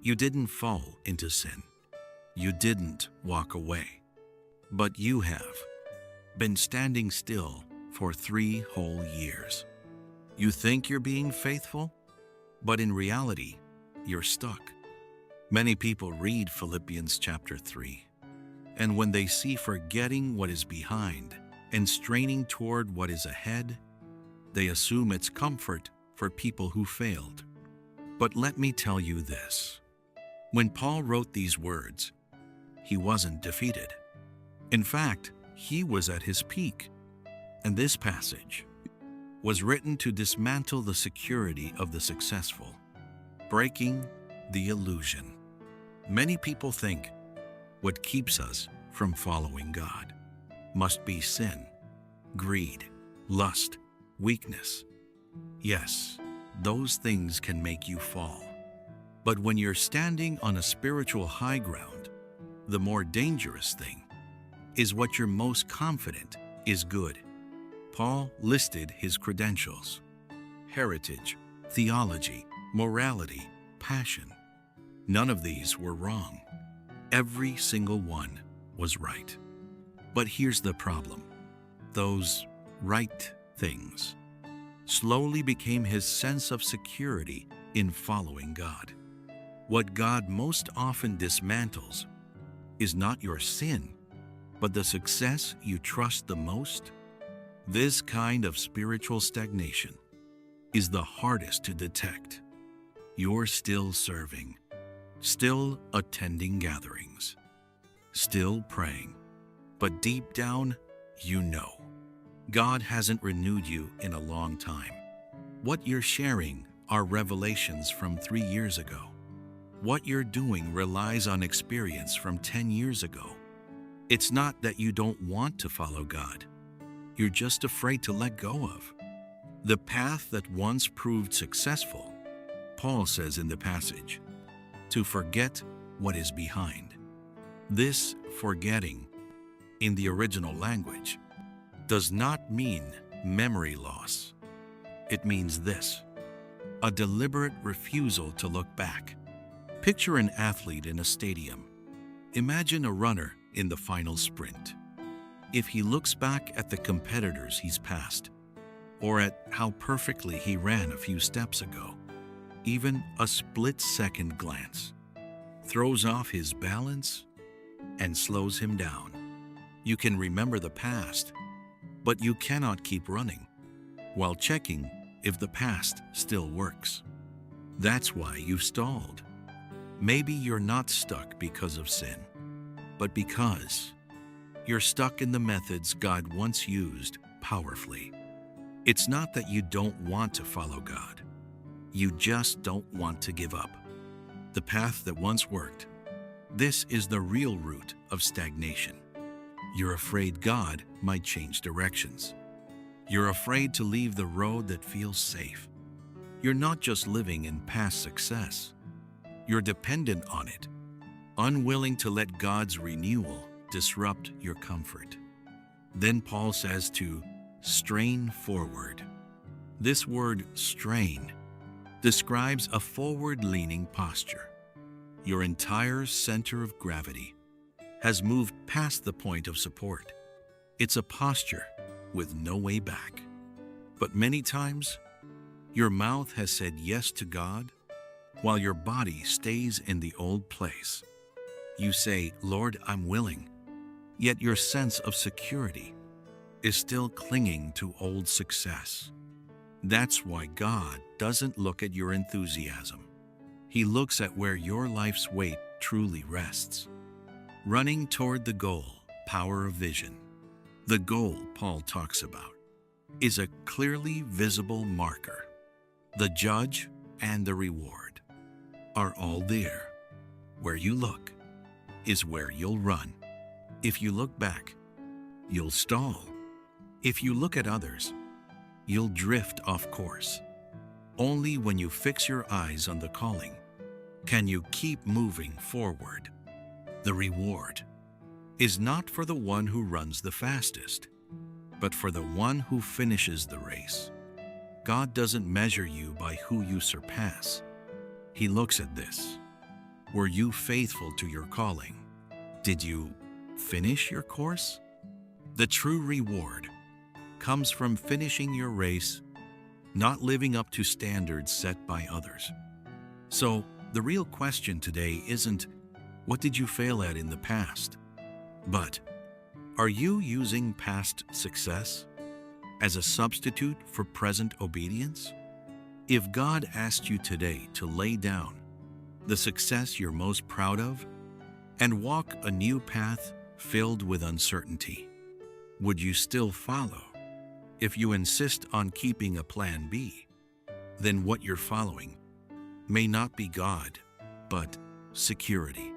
You didn't fall into sin. You didn't walk away. But you have been standing still for 3 whole years. You think you're being faithful, but in reality, you're stuck. Many people read Philippians chapter 3, and when they see forgetting what is behind and straining toward what is ahead, they assume it's comfort for people who failed. But let me tell you this. When Paul wrote these words, he wasn't defeated. In fact, he was at his peak. And this passage was written to dismantle the security of the successful, breaking the illusion. Many people think what keeps us from following God must be sin, greed, lust, weakness. Yes, those things can make you fall. But when you're standing on a spiritual high ground, the more dangerous thing is what you're most confident is good. Paul listed his credentials: heritage, theology, morality, passion. None of these were wrong. Every single one was right. But here's the problem. Those right things slowly became his sense of security in following God. What God most often dismantles is not your sin, but the success you trust the most. This kind of spiritual stagnation is the hardest to detect. You're still serving, still attending gatherings, still praying, but deep down, you know, God hasn't renewed you in a long time. What you're sharing are revelations from 3 years ago. What you're doing relies on experience from 10 years ago. It's not that you don't want to follow God. You're just afraid to let go of the path that once proved successful. Paul says in the passage, to forget what is behind. This forgetting, in the original language, does not mean memory loss. It means this: a deliberate refusal to look back. Picture an athlete in a stadium. Imagine a runner in the final sprint. If he looks back at the competitors he's passed, or at how perfectly he ran a few steps ago, even a split-second glance throws off his balance and slows him down. You can remember the past, but you cannot keep running while checking if the past still works. That's why you've stalled. Maybe you're not stuck because of sin, but because you're stuck in the methods God once used powerfully. It's not that you don't want to follow God. You just don't want to give up the path that once worked. This is the real root of stagnation. You're afraid God might change directions. You're afraid to leave the road that feels safe. You're not just living in past success. You're dependent on it, unwilling to let God's renewal disrupt your comfort. Then Paul says to strain forward. This word strain describes a forward-leaning posture. Your entire center of gravity has moved past the point of support. It's a posture with no way back. But many times, your mouth has said yes to God while your body stays in the old place. You say, Lord, I'm willing, yet your sense of security is still clinging to old success. That's why God doesn't look at your enthusiasm. He looks at where your life's weight truly rests. Running toward the goal, power of vision. The goal Paul talks about is a clearly visible marker. The judge and the reward are all there. Where you look is where you'll run. If you look back, you'll stall. If you look at others, you'll drift off course. Only when you fix your eyes on the calling can you keep moving forward. The reward is not for the one who runs the fastest, but for the one who finishes the race. God doesn't measure you by who you surpass. He looks at this. Were you faithful to your calling? Did you finish your course? The true reward comes from finishing your race, not living up to standards set by others. So, the real question today isn't, what did you fail at in the past? But, are you using past success as a substitute for present obedience? If God asked you today to lay down the success you're most proud of and walk a new path filled with uncertainty, would you still follow? If you insist on keeping a plan B, then what you're following may not be God, but security.